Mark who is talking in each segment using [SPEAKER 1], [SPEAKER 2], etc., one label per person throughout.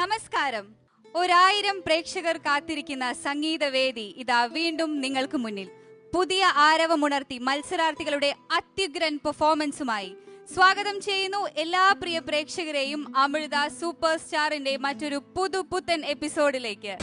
[SPEAKER 1] നമസ്കാരം. 1000 പ്രേക്ഷകർ കാത്തിരിക്കുന്ന സംഗീതവേദി ഇതാ വീണ്ടും നിങ്ങൾക്ക് മുന്നിൽ. പുതിയ ആരവമുണർത്തി മത്സരാർത്ഥികളുടെ അത്യുഗ്രൻ പെർഫോമൻസുമായി സ്വാഗതം ചെയ്യുന്നു എല്ലാ പ്രിയ പ്രേക്ഷകരെയും അമൃത സൂപ്പർ സ്റ്റാറിന്റെ മറ്റൊരു പുതുപുത്തൻ എപ്പിസോഡിലേക്ക്.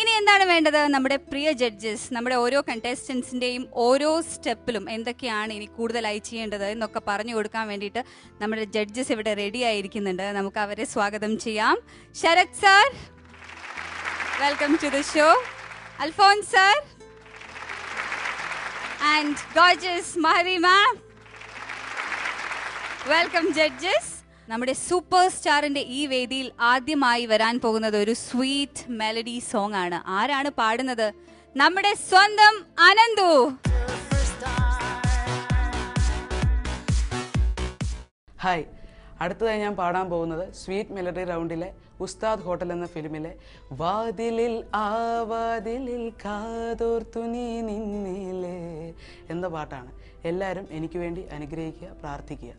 [SPEAKER 1] ഇനി എന്താണ് വേണ്ടത്? നമ്മുടെ പ്രിയ ജഡ്ജസ് നമ്മുടെ ഓരോ കണ്ടസ്റ്റൻസിൻ്റെയും ഓരോ സ്റ്റെപ്പിലും എന്തൊക്കെയാണ് ഇനി കൂടുതലായി ചെയ്യേണ്ടത് എന്നൊക്കെ പറഞ്ഞു കൊടുക്കാൻ വേണ്ടിയിട്ട് നമ്മുടെ ജഡ്ജസ് ഇവിടെ റെഡി ആയിരിക്കുന്നുണ്ട്. നമുക്ക് അവരെ സ്വാഗതം ചെയ്യാം. Sharath sir, welcome to the show. Alphons sir and gorgeous മഹരി മാം, വെൽക്കം ജഡ്ജസ്. നമ്മുടെ സൂപ്പർ സ്റ്റാറിന്റെ ഈ വേദിയിൽ ആദ്യമായി വരാൻ പോകുന്നത് ഒരു സ്വീറ്റ് മെലഡി സോങ് ആണ്. ആരാണ് പാടുന്നത്? നമ്മുടെ സ്വന്തം അനന്തു.
[SPEAKER 2] ഹായ്, അടുത്തതായി ഞാൻ പാടാൻ പോകുന്നത് സ്വീറ്റ് മെലഡി റൗണ്ടിലെ ഉസ്താദ് ഹോട്ടൽ എന്ന ഫിലിമിലെ വാതിലിൽ ആ വാതിലിൽ കാതോർത്തു നീ നിന്നിലേ എന്ന പാട്ടാണ്. എല്ലാവരും എനിക്ക് വേണ്ടി അനുഗ്രഹിക്കുക, പ്രാർത്ഥിക്കുക.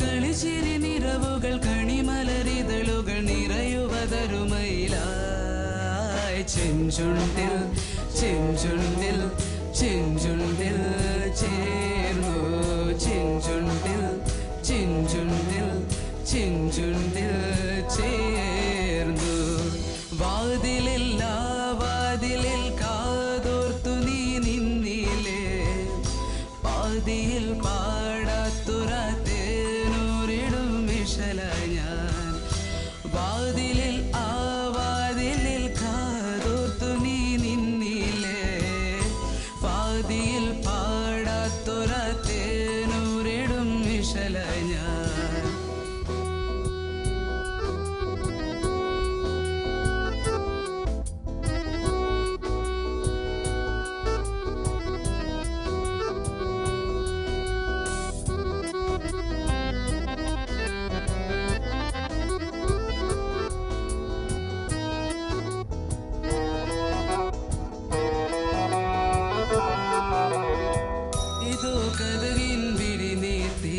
[SPEAKER 2] കളിച്ചിരി നിറവുകൾ കണിമലരിതളുകൾ നിറയുവതരുമയിലായി ചെഞ്ചുണ്ടിൽ ചെഞ്ചുണ്ടിൽ ചെഞ്ചുണ്ടിൽ ചേർന്നു ചെഞ്ചുണ്ടിൽ ചെഞ്ചുണ്ടിൽ ചെഞ്ചുണ്ടിൽ ചേർന്നു വാതിലില്ല വാതിലിൽ കാതോർത്തു നീ നിന്നിലേ പാതിയിൽ പാടാത്തുറത്തേനൂരിടും വിശല ഞാൻ വാതിലിൽ ആ വാതിലിൽ കാതോർത്തു നീ നിന്നിലേ പാതിയിൽ പാടാത്തുറത്തേനൂരിടും വിശല ഞാൻ. കഥകിൻ വിടി നീർത്തി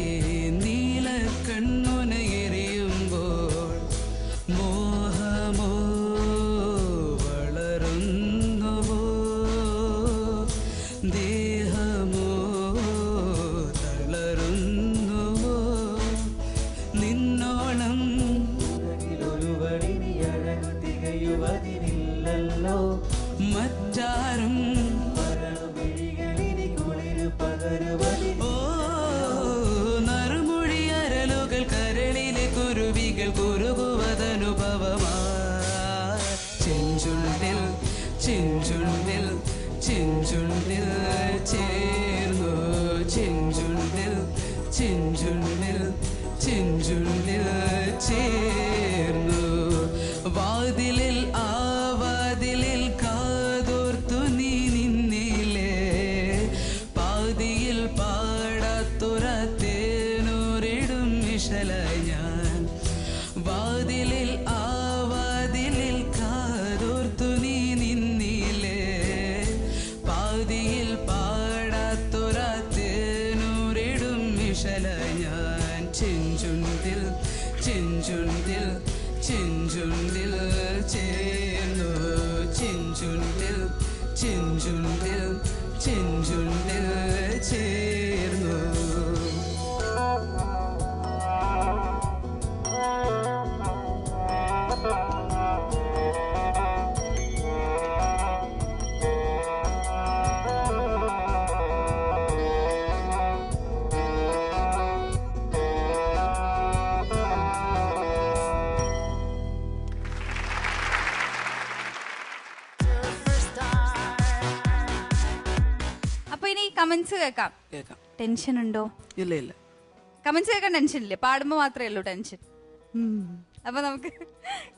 [SPEAKER 2] ചെഞ്ചുണ്ടിൽ ചേർന്നു ചെഞ്ചുണ്ടിൽ ചെഞ്ചുണ്ടിൽ ചെഞ്ചുണ്ടിൽ ചേർന്നു വാതിലിൽ ആ വാതിലിൽ കാതോർത്തു നീ നിന്നിലേ പാതിയിൽ പാടത്തുറത്തേനൂരിടും വിശലായി ഞാൻ വാതിലിൽ ആ വാതിലിൽ കാതോർത്തു നീ നിന്നിലേ പാതിയിൽ പാടത്തുറത്തേനൂരിടും വിശലായി ഞാൻ ചെഞ്ചുണ്ടിൽ ചെഞ്ചുണ്ടിൽ ചെഞ്ചുണ്ടിൽ ചേർന്നു ചെഞ്ചുണ്ടിൽ ചെഞ്ചുണ്ടിൽ ചെഞ്ചുണ്ടിൽ ചേർന്നു
[SPEAKER 1] അപ്പൊ ഇനി കമന്റ്സ് കേൾക്കാം.
[SPEAKER 2] കേൾക്കാം.
[SPEAKER 1] ടെൻഷൻ ഉണ്ടോ?
[SPEAKER 2] ഇല്ല ഇല്ല.
[SPEAKER 1] കമന്റ്സ് കേൾക്കാൻ ടെൻഷൻ ഇല്ലേ? പാടുമ്പോ മാത്രമേ ഉള്ളൂ ടെൻഷൻ. അപ്പൊ നമുക്ക്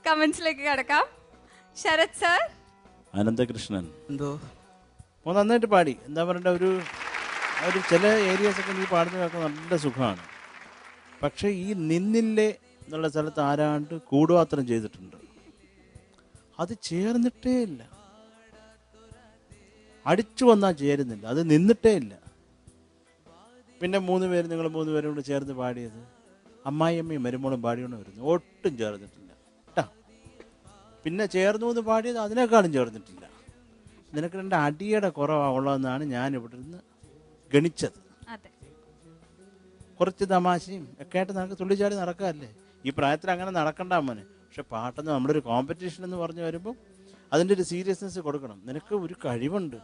[SPEAKER 1] കമന്റ്സിലേക്ക് കിടക്കാം. ശരത് സർ.
[SPEAKER 3] അനന്തകൃഷ്ണൻ
[SPEAKER 2] എന്തോ
[SPEAKER 3] നന്നായിട്ട് പാടി. എന്താ പറയണ്ട, ഒരു ചില ഏരിയാസൊക്കെ നീ പാടുന്ന കേൾക്കാൻ നല്ല സുഖമാണ്. പക്ഷേ ഈ നിന്നില്ലേ എന്നുള്ള സ്ഥലത്ത് ആരാണ്ട് കൂടുപാത്രം ചെയ്തിട്ടുണ്ട്. അത് ചേർന്നിട്ടേ ഇല്ല. അടിച്ചു വന്നാൽ ചേരുന്നില്ല, അത് നിന്നിട്ടേ ഇല്ല. പിന്നെ നിങ്ങൾ 3 പേരും കൂടെ ചേർന്ന് പാടിയത് അമ്മായിയമ്മയും മരുമോളും പാടിയോണ്ട് വരുന്നു, ഒട്ടും ചേർന്നിട്ടില്ല കേട്ടോ. പിന്നെ ചേർന്നു എന്ന് പാടിയത് അതിനേക്കാളും ചേർന്നിട്ടില്ല. നിനക്ക് 2 അടിയുടെ കുറവുള്ളതെന്നാണ് ഞാൻ ഇവിടെ നിന്ന് ഗണിച്ചത്. കുറച്ച് തമാശയും ഒക്കെ ആയിട്ട് നിനക്ക് തുള്ളിച്ചാടി നടക്കാമല്ലേ. ഈ പ്രായത്തിൽ അങ്ങനെ നടക്കണ്ട മോനെ. പക്ഷെ പാട്ടെന്ന് നമ്മളൊരു കോമ്പറ്റീഷൻ എന്ന് പറഞ്ഞു വരുമ്പോൾ അതിൻ്റെ ഒരു സീരിയസ്നെസ് കൊടുക്കണം. നിനക്ക് ഒരു കഴിവുണ്ട്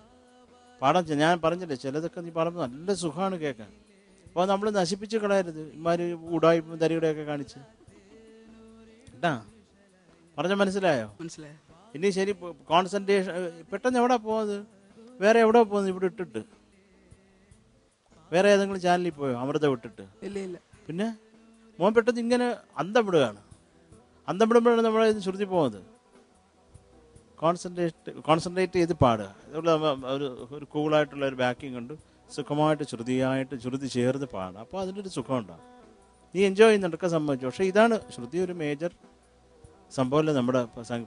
[SPEAKER 3] പാടാൻ. ഞാൻ പറഞ്ഞില്ലേ, ചിലതൊക്കെ നീ പറയുമ്പോൾ നല്ല സുഖമാണ് കേൾക്കാൻ. അപ്പോൾ നമ്മൾ നശിപ്പിച്ച് കളയരുത്. ഇമാര് ഉടായ്പും തരികടയൊക്കെ കാണിച്ച് കേട്ടാ. പറഞ്ഞ മനസ്സിലായോ?
[SPEAKER 2] മനസ്സിലായോ?
[SPEAKER 3] ഇനി ശരി, കോൺസെൻട്രേഷൻ പെട്ടെന്ന് എവിടെ പോകുന്നത്? വേറെ എവിടെ പോകുന്നത്? ഇവിടെ ഇട്ടിട്ട് വേറെ ഏതെങ്കിലും ചാനലിൽ പോയോ അമൃത വിട്ടിട്ട്?
[SPEAKER 2] ഇല്ല ഇല്ല.
[SPEAKER 3] പിന്നെ മോൻ പെട്ടെന്ന് ഇങ്ങനെ അന്തം വിടുകയാണ്. അന്തം വിടുമ്പോഴാണ് നമ്മളെ ശ്രുതി പോകുന്നത്. കോൺസെൻട്രേറ്റ് ചെയ്ത് പാടുക. ഒരു കൂളായിട്ടുള്ള ഒരു ബാക്കിങ് ഉണ്ട്. സുഖമായിട്ട് ശ്രുതി ചേർന്ന് പാടുക. അപ്പോൾ അതിൻ്റെ ഒരു സുഖം ഉണ്ടാകും. നീ എൻജോയ് ചെയ്യുന്നുണ്ടൊക്കെ സംഭവിച്ചു. പക്ഷേ ഇതാണ് ശ്രുതി ഒരു മേജർ സംഭവമല്ലേ നമ്മുടെ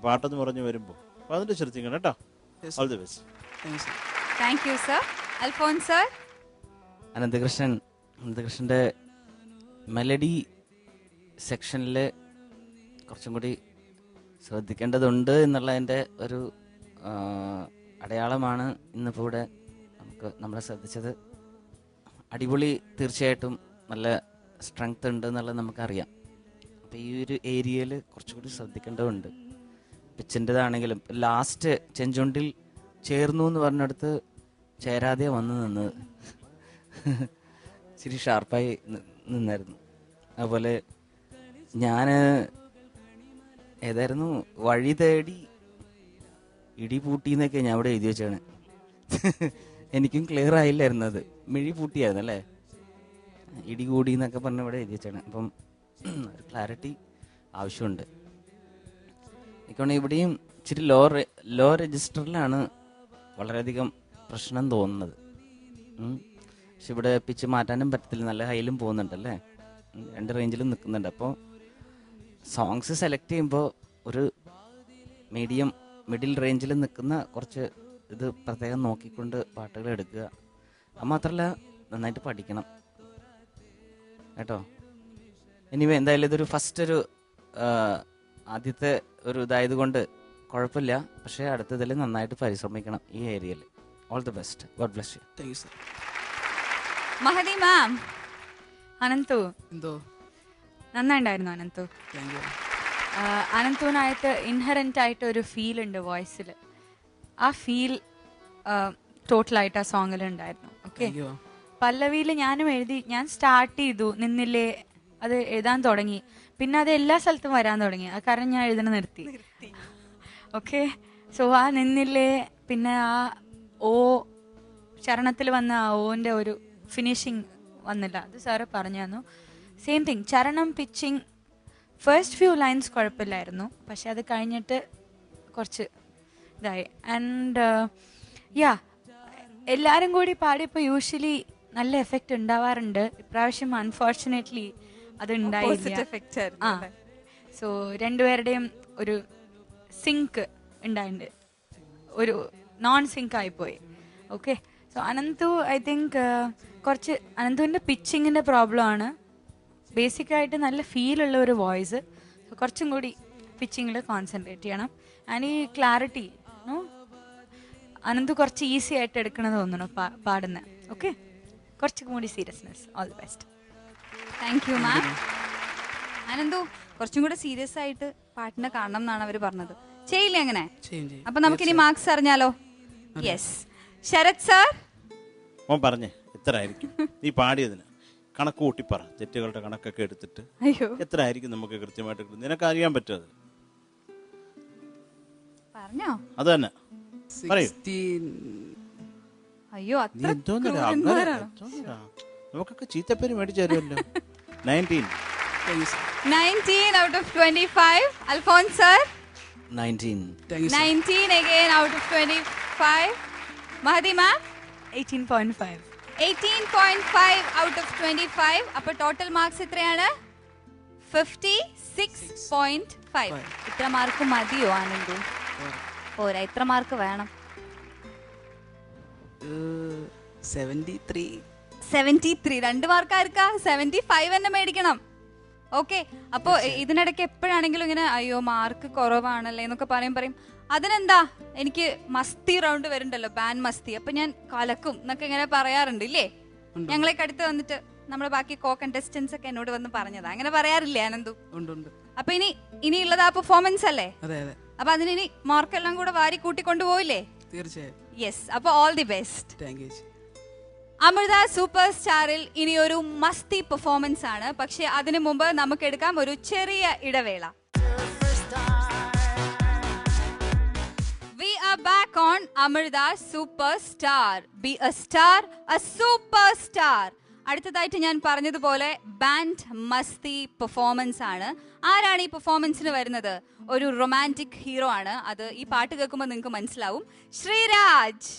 [SPEAKER 3] പാട്ടെന്ന് പറഞ്ഞു വരുമ്പോൾ. അപ്പോൾ അതിൻ്റെ ശ്രദ്ധിക്കണം കേട്ടോ. All the best.
[SPEAKER 1] Thank you sir. Alphons sir.
[SPEAKER 4] അനന്തകൃഷ്ണൻ്റെ മെലഡി സെക്ഷനിൽ കുറച്ചും കൂടി ശ്രദ്ധിക്കേണ്ടതുണ്ട് എന്നുള്ളതിൻ്റെ ഒരു അടയാളമാണ് ഇന്നിപ്പോൾ ഇവിടെ നമ്മളെ ശ്രദ്ധിച്ചത്. അടിപൊളി, തീർച്ചയായിട്ടും നല്ല സ്ട്രെങ്ത് ഉണ്ട് എന്നുള്ളത് നമുക്കറിയാം. അപ്പോൾ ഈ ഒരു ഏരിയയിൽ കുറച്ചുകൂടി ശ്രദ്ധിക്കേണ്ടതുണ്ട്. പിച്ചിൻ്റെതാണെങ്കിലും ലാസ്റ്റ് ചെഞ്ചുണ്ടിൽ ചേർന്നു എന്ന് പറഞ്ഞിടത്ത് ചേരാതെ വന്ന് നിന്നത് ഇച്ചിരി ഷാർപ്പായി നിന്നായിരുന്നു. അതുപോലെ ഞാൻ ഏതായിരുന്നു വഴി തേടി ഇടി പൂട്ടിന്നൊക്കെ ഞാൻ ഇവിടെ എഴുതി വെച്ചാണ്. എനിക്കും ക്ലിയർ ആയില്ലായിരുന്നു. അത് മിഴി പൂട്ടിയായിരുന്നു അല്ലേ, ഇടി കൂടി എന്നൊക്കെ പറഞ്ഞ് ഇവിടെ എഴുതി വെച്ചാണ്. അപ്പം ഒരു ക്ലാരിറ്റി ആവശ്യമുണ്ട്. എനിക്കാണ് ഇവിടെയും ഇച്ചിരി ലോ രജിസ്റ്ററിലാണ് വളരെയധികം പ്രശ്നം തോന്നുന്നത്. പക്ഷെ ഇവിടെ പിച്ച് മാറ്റാനും പറ്റത്തില്ല, നല്ല ഹൈയിലും പോകുന്നുണ്ടല്ലേ, 2 റേഞ്ചിലും നിൽക്കുന്നുണ്ട്. അപ്പോൾ സോങ്സ് സെലക്ട് ചെയ്യുമ്പോൾ ഒരു മിഡിൽ റേഞ്ചിൽ നിൽക്കുന്ന കുറച്ച് ഇത് പ്രത്യേകം നോക്കിക്കൊണ്ട് പാട്ടുകൾ എടുക്കുക. അത് മാത്രമല്ല, നന്നായിട്ട് പഠിക്കണം കേട്ടോ. എനിവേ, എന്തായാലും ഇതൊരു ഫസ്റ്റ് ആദ്യത്തെ ഒരു ഇതായത് കൊണ്ട് കുഴപ്പമില്ല. പക്ഷേ അടുത്തതിൽ നന്നായിട്ട് പരിശ്രമിക്കണം ഈ ഏരിയയിൽ. All the best. God bless you.
[SPEAKER 2] Thank you sir.
[SPEAKER 1] Mahdi ma'am. Ananthu
[SPEAKER 2] എന്തോ
[SPEAKER 1] നന്നായിട്ടുണ്ടായിരുന്നു അനന്തു.
[SPEAKER 2] Thank you.
[SPEAKER 1] അനന്തുവിനായിട്ട് ഇൻഹറൻ്റ് ആയിട്ട് ഒരു ഫീൽ ഉണ്ട് വോയിസിൽ. ആ ഫീൽ ടോട്ടലായിട്ട് ആ സോങ്ങിൽ ഉണ്ടായിരുന്നു. ഓക്കെ, പല്ലവിയിൽ ഞാൻ സ്റ്റാർട്ട് ചെയ്തു നിന്നില്ലേ, അത് എഴുതാൻ തുടങ്ങി. പിന്നെ അത് എല്ലാ സ്ഥലത്തും വരാൻ തുടങ്ങി. അത് കാരണം ഞാൻ എഴുതണ നിർത്തി. ഓക്കെ, സോ ആ നിന്നില്ലേ, പിന്നെ ആ
[SPEAKER 5] ഓ ചരണത്തിൽ വന്ന ആ ഓൻ്റെ ഒരു ഫിനിഷിങ് വന്നില്ല. അത് സാറ് പറഞ്ഞു തന്നു. സെയിം തിങ് ചരണം പിച്ചിങ് ഫസ്റ്റ് ഫ്യൂ ലൈൻസ് കുഴപ്പമില്ലായിരുന്നു, പക്ഷെ അത് കഴിഞ്ഞിട്ട് കുറച്ച് ഇതായി. ആൻഡ് എല്ലാവരും കൂടി പാടിയപ്പോൾ യൂഷ്വലി നല്ല എഫക്റ്റ് ഉണ്ടാവാറുണ്ട്. ഇപ്രാവശ്യം അൺഫോർച്ചുനേറ്റ്ലി അത് ഉണ്ടായില്ല. ആ സോ രണ്ടുപേരുടെയും ഒരു സിങ്ക് ഉണ്ടായിട്ടുണ്ട്, ഒരു നോൺ സിങ്ക് ആയിപ്പോയി. Okay, so Ananthu I think കുറച്ച് അനന്തുവിൻ്റെ പിച്ചിങ്ങിൻ്റെ പ്രോബ്ലം ആണ്. ബേസിക്കായിട്ട് നല്ല ഫീലുള്ള ഒരു വോയിസ്, കുറച്ചും കൂടി പിച്ചിങ്ങിൽ കോൺസെൻട്രേറ്റ് ചെയ്യണം. ആൻഡ് ഈ ക്ലാരിറ്റി അനന്തു കുറച്ച് ഈസി ആയിട്ട് എടുക്കണമെന്ന് തോന്നുന്നു പാടുന്നത്. ഓക്കെ, കുറച്ചും കൂടി seriousness. All the best.
[SPEAKER 1] Thank you മാം. അനന്തു കുറച്ചും കൂടെ സീരിയസ് ആയിട്ട് പാട്ടിനെ കാണണം എന്നാണ് അവർ പറഞ്ഞത്. ചെയ്യില്ലേ അങ്ങനെ? അപ്പൊ നമുക്കിനി മാർക്സ് അറിഞ്ഞാലോ? Yes, Sarath sir.
[SPEAKER 3] ഓൻ പറഞ്ഞേ എത്ര ആയിരിക്കും നീ പാടിയതിന് കണക്ക് കൂട്ടി പറ, തെറ്റുകളുടെ കണക്കൊക്കെ എടുത്തിട്ട് എത്ര ആയിരിക്കും നമുക്ക് കൃത്യമായിട്ട് കിട്ടും? നിനക്ക് അറിയാൻ പറ്റും അത്?
[SPEAKER 1] പറഞ്ഞോ?
[SPEAKER 3] അത് തന്നെ പറയൂ.
[SPEAKER 1] അയ്യോ,
[SPEAKER 3] നമുക്കൊക്കെ ചീത്തപ്പേര് മേടിച്ചു തരുമല്ലോ. 19
[SPEAKER 1] out of 25. Alphonse sir.
[SPEAKER 4] 19.
[SPEAKER 1] 19 again out of 25. Mahdi ma'am.
[SPEAKER 5] 18.5.
[SPEAKER 1] 18.5 out of 25. അപ്പോൾ ടോട്ടൽ മാർക്സ് എത്രയാണ്? 56.5. ഇത്ര മാർക്ക് മതിയോ ആനന്ദു? പോരാ, ഇത്ര മാർക്ക് വേണം. 73. 2 മാർക്കാർക്കാ 75 തന്നെ മേടിക്കണം. ഓക്കെ, അപ്പോ ഇതിനിടയ്ക്ക് എപ്പോഴാണെങ്കിലും ഇങ്ങനെ അയ്യോ മാർക്ക് കുറവാണല്ലേ എന്നൊക്കെ പറയും. അതിനെന്താ, എനിക്ക് മസ്തി റൗണ്ട് വരുന്നുണ്ടല്ലോ, ബാൻ മസ്തി, അപ്പൊ ഞാൻ കലക്കും എന്നൊക്കെ ഇങ്ങനെ പറയാറുണ്ട് ഇല്ലേ? ഞങ്ങളൊക്കെ അടുത്ത് വന്നിട്ട് നമ്മുടെ ബാക്കി കോ കണ്ടസ്റ്റൻസ് ഒക്കെ എന്നോട് വന്ന് പറഞ്ഞതാ. അങ്ങനെ പറയാറില്ലേ ആനന്ദു? അപ്പൊ ഇനിയുള്ളത് ആ പെർഫോമൻസ് അല്ലേ? അപ്പൊ അതിനി മാർക്കെല്ലാം കൂടെ വാരി കൂട്ടിക്കൊണ്ടുപോയില്ലേ?
[SPEAKER 2] തീർച്ചയായും.
[SPEAKER 1] യെസ്, അപ്പൊ all the best. Amrita super സ്റ്റാറിൽ ഇനി ഒരു മസ്തി പെർഫോമൻസ് ആണ്. പക്ഷെ അതിനു മുമ്പ് നമുക്ക് എടുക്കാം ഒരു ചെറിയ ഇടവേള. We are back on Amrita Superstar. Be a star, a superstar. അടുത്തതായിട്ട് ഞാൻ പറഞ്ഞതുപോലെ ബാൻഡ് മസ്തി പെർഫോമൻസ് ആണ്. ആരാണ് ഈ പെർഫോമൻസിന് വരുന്നത്? ഒരു റൊമാൻറ്റിക് ഹീറോ ആണ്. അത് ഈ പാട്ട് കേൾക്കുമ്പോൾ നിങ്ങൾക്ക് മനസ്സിലാവും. ശ്രീരാജ്.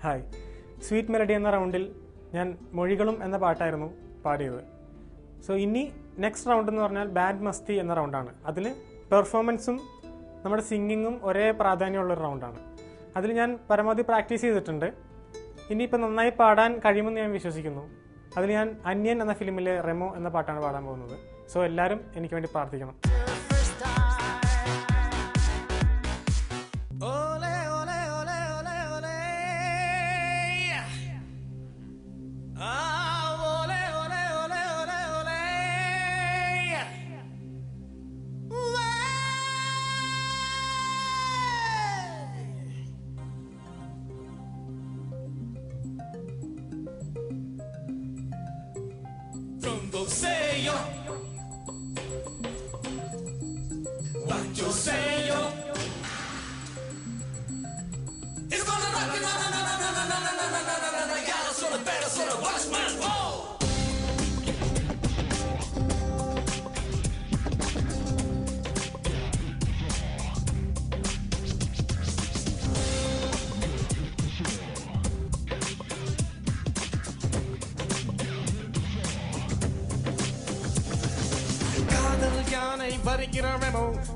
[SPEAKER 6] ഹായ്, സ്വീറ്റ് മെലഡി എന്ന റൗണ്ടിൽ ഞാൻ മൊഴികളും എന്ന പാട്ടായിരുന്നു പാടിയത്. സോ ഇനി നെക്സ്റ്റ് റൗണ്ട് എന്ന് പറഞ്ഞാൽ ബാൻഡ് മസ്തി എന്ന റൗണ്ടാണ്. അതിൽ പെർഫോമൻസും നമ്മുടെ സിംഗിങ്ങും ഒരേ പ്രാധാന്യമുള്ളൊരു റൗണ്ടാണ്. അതിൽ ഞാൻ പരമാവധി പ്രാക്ടീസ് ചെയ്തിട്ടുണ്ട്. ഇനിയിപ്പോൾ നന്നായി പാടാൻ കഴിയുമെന്ന് ഞാൻ വിശ്വസിക്കുന്നു. അതിൽ ഞാൻ അന്യൻ എന്ന ഫിലിമിലെ റെമോ എന്ന പാട്ടാണ് പാടാൻ പോകുന്നത്. സോ എല്ലാവരും എനിക്ക് വേണ്ടി പ്രാർത്ഥിക്കണം.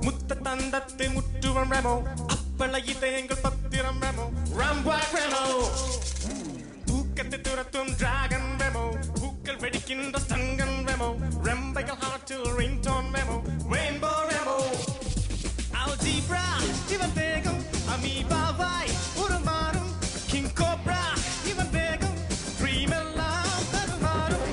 [SPEAKER 7] முத்தந்தத்தை முற்றுவம் ரெமோ அப்பள இதயங்கள் பத்திரம் ரெமோ ரம்பாக் ரெமோ தூக்கத்தை துரத்தும் டிராகன் ரெமோ பூக்கள் வெடிக்கின்ற சங்கன் ரெமோ ரெம்பைகள் ஹார்ட்டில் ringtone Remo rainbow Remo algebra இவன் வேகம் அமீபாவாய் உருமாறும் கிங் கோப்ரா இவன் வேகம் ட்ரீம் எல்லாம் தருமாறும்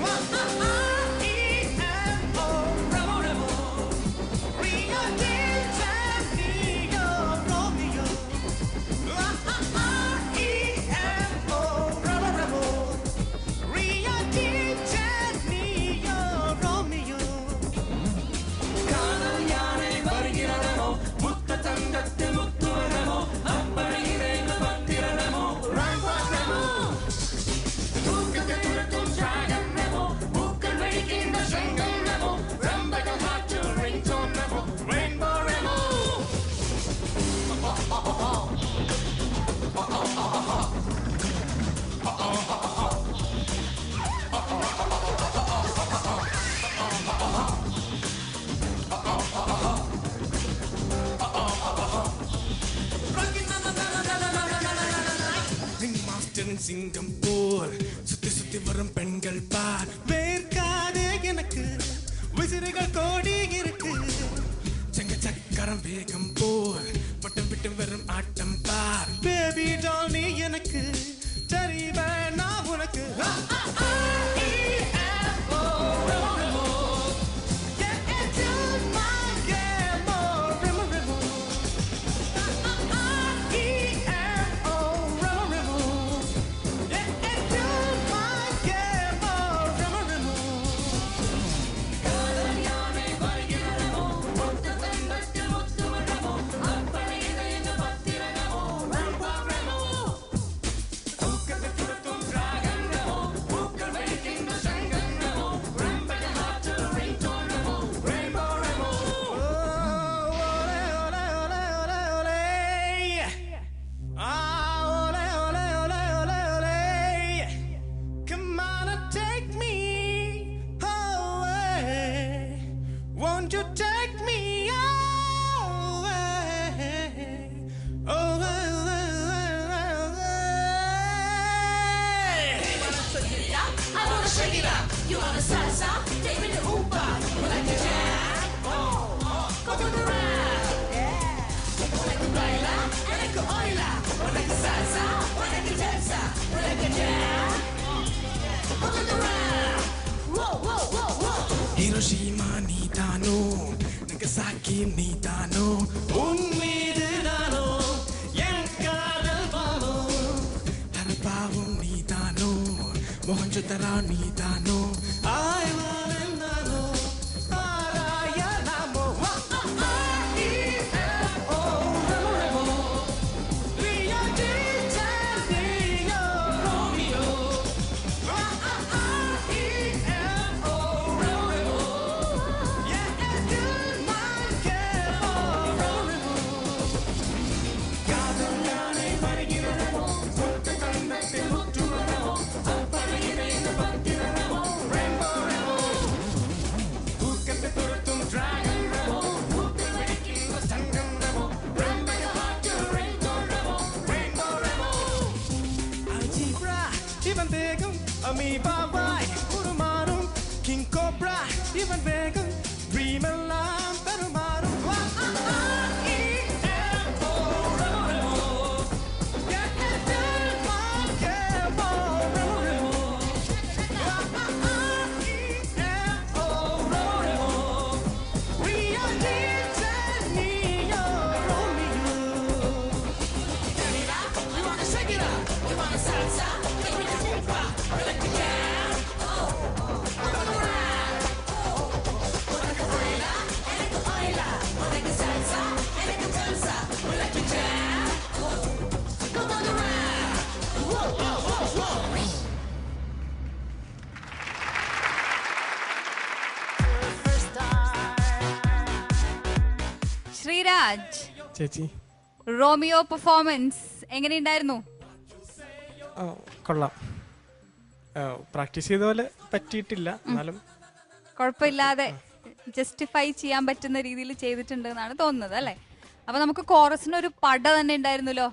[SPEAKER 7] பெண் சிங்கம் போல் சுத்தி சுத்தி வரும் பெண்கள் பார் வேர்க்காதே எனக்கு விசிறிகள் கோடி இருக்கு செங்க சக்கரம் வேகம் போல் பட்டம் விட்டு வரும் ஆட்டம் பார் பேபி டால் நீ எனக்கு சரி வேணா உனக்கு Hiroshima நீதானோ நகசாக்கி நீதானோ உன் மீது நானோ என் காதல் பாவோ ஹரப்பாவும் நீதானோ மொஹஞ்சதாரோ நீதானோ ஆய்வானன் நானோ ஆராய நாமோ Even vegan, amoeba vai, urumarum, king cobra, even vegan, dream alarm, perumarum.
[SPEAKER 1] Sreeraj,
[SPEAKER 6] ചേച്ചി
[SPEAKER 1] റോമിയോ പെർഫോമൻസ് എങ്ങനെയുണ്ടായിരുന്നു?
[SPEAKER 6] കൊള്ളാം. പ്രാക്ടീസ് ചെയ്ത പോലെ പറ്റിയിട്ടില്ല, എന്നാലും
[SPEAKER 1] കുഴപ്പമില്ലാതെ ജസ്റ്റിഫൈ ചെയ്യാൻ പറ്റുന്ന രീതിയിൽ ചെയ്തിട്ടുണ്ട് എന്നാണ് തോന്നുന്നത് അല്ലേ? അപ്പൊ നമുക്ക് കോറസിനൊരു പട തന്നെ ഉണ്ടായിരുന്നല്ലോ.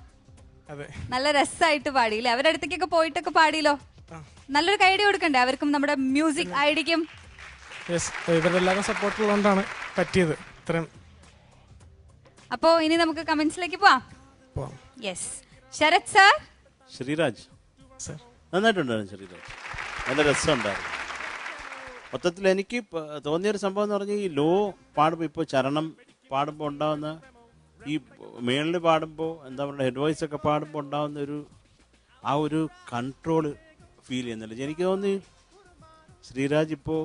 [SPEAKER 6] അതെ,
[SPEAKER 1] നല്ല രസമായിട്ട് പാടിയില്ലേ? അവരുടെ അടുത്തേക്കൊക്കെ പോയിട്ടൊക്കെ പാടിയല്ലോ. നല്ലൊരു ഐഡിയ കൊടുക്കണ്ടേ അവർക്കും നമ്മുടെ മ്യൂസിക് ഐഡിയക്കും?
[SPEAKER 6] ഇവരുടെ എല്ലാവരും സപ്പോർട്ട് ഉള്ളതുകൊണ്ടാണ് പറ്റിയത് ഇത്രയും.
[SPEAKER 1] അപ്പോ ഇനി നമുക്ക് കമന്റ്സിലേക്ക് പോവാം. Yes, Sarath sir.
[SPEAKER 3] ശ്രീരാജ് നന്നായിട്ടുണ്ടായിരുന്നു. ശ്രീരാജ് നല്ല രസമുണ്ടായിരുന്നു. മൊത്തത്തിൽ എനിക്ക് തോന്നിയൊരു സംഭവം എന്ന് പറഞ്ഞാൽ ഈ ലോ പാടുമ്പോൾ ഇപ്പോൾ ചരണം പാടുമ്പോൾ ഉണ്ടാകുന്ന ഈ മേളിൽ പാടുമ്പോൾ എന്താ പറയുക ഹെഡ് വോയിസ് ഒക്കെ പാടുമ്പോൾ ഉണ്ടാകുന്ന ആ ഒരു കൺട്രോള് ഫീൽ ചെയ്യുന്നില്ല. എനിക്ക് തോന്നി ശ്രീരാജ് ഇപ്പോൾ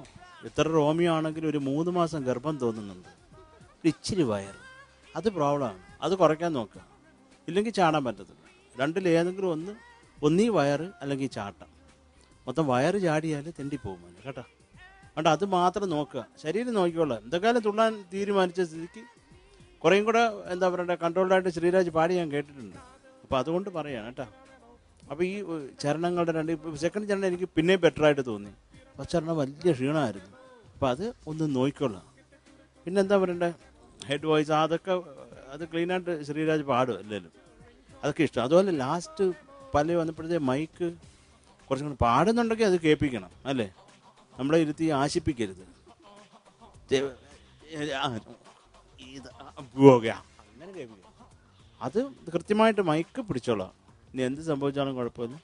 [SPEAKER 3] എത്ര റോമിയോ ആണെങ്കിലും ഒരു 3 മാസം ഗർഭം തോന്നുന്നുണ്ട്. ഇച്ചിരി വയർ, അത് പ്രോബ്ലമാണ്. അത് കുറയ്ക്കാൻ നോക്കുക, ഇല്ലെങ്കിൽ ചാടാൻ പറ്റത്തില്ല. രണ്ടിലേതെങ്കിലും ഒന്നീ വയറ് അല്ലെങ്കിൽ ചാട്ടം. മൊത്തം വയറ് ചാടിയാൽ തെണ്ടിപ്പോകും കേട്ടോ. അതുകൊണ്ട് അത് മാത്രം നോക്കുക, ശരീരം നോക്കിക്കോളാം. എന്തൊക്കെയാലും തുള്ളാൻ തീരുമാനിച്ച സ്ഥിതിക്ക് കുറേയും കൂടെ എന്താ പറയുക കൺട്രോൾഡായിട്ട് ശ്രീരാജ് പാടി ഞാൻ കേട്ടിട്ടുണ്ട്. അപ്പോൾ അതുകൊണ്ട് പറയാം കേട്ടോ. അപ്പോൾ ഈ ചരണങ്ങളുടെ സെക്കൻഡ് ചരണം എനിക്ക് പിന്നെയും ബെറ്ററായിട്ട് തോന്നി. ഫസ്റ്റ് ചരണം വലിയ ക്ഷീണമായിരുന്നു. അപ്പോൾ അത് ഒന്ന് നോക്കിക്കൊള്ളാം. പിന്നെ എന്താ പറയണ്ടേ, ഹെഡ് വോയിസ് അതൊക്കെ അത് ക്ലീനായിട്ട് ശ്രീരാജ് പാടും എല്ലാവരും, അതൊക്കെ ഇഷ്ടം. അതുപോലെ ലാസ്റ്റ് പല വന്നപ്പോഴത്തെ മൈക്ക് കുറച്ചും കൂടി പാടുന്നുണ്ടെങ്കിൽ അത് കേൾപ്പിക്കണം അല്ലേ, നമ്മളെ ഇരുത്തി ആശിപ്പിക്കരുത്. അങ്ങനെ കേൾപ്പിക്കണം. അത് കൃത്യമായിട്ട് മൈക്ക് പിടിച്ചോളാം. ഇനി എന്ത് സംഭവിച്ചാലും കുഴപ്പമില്ല,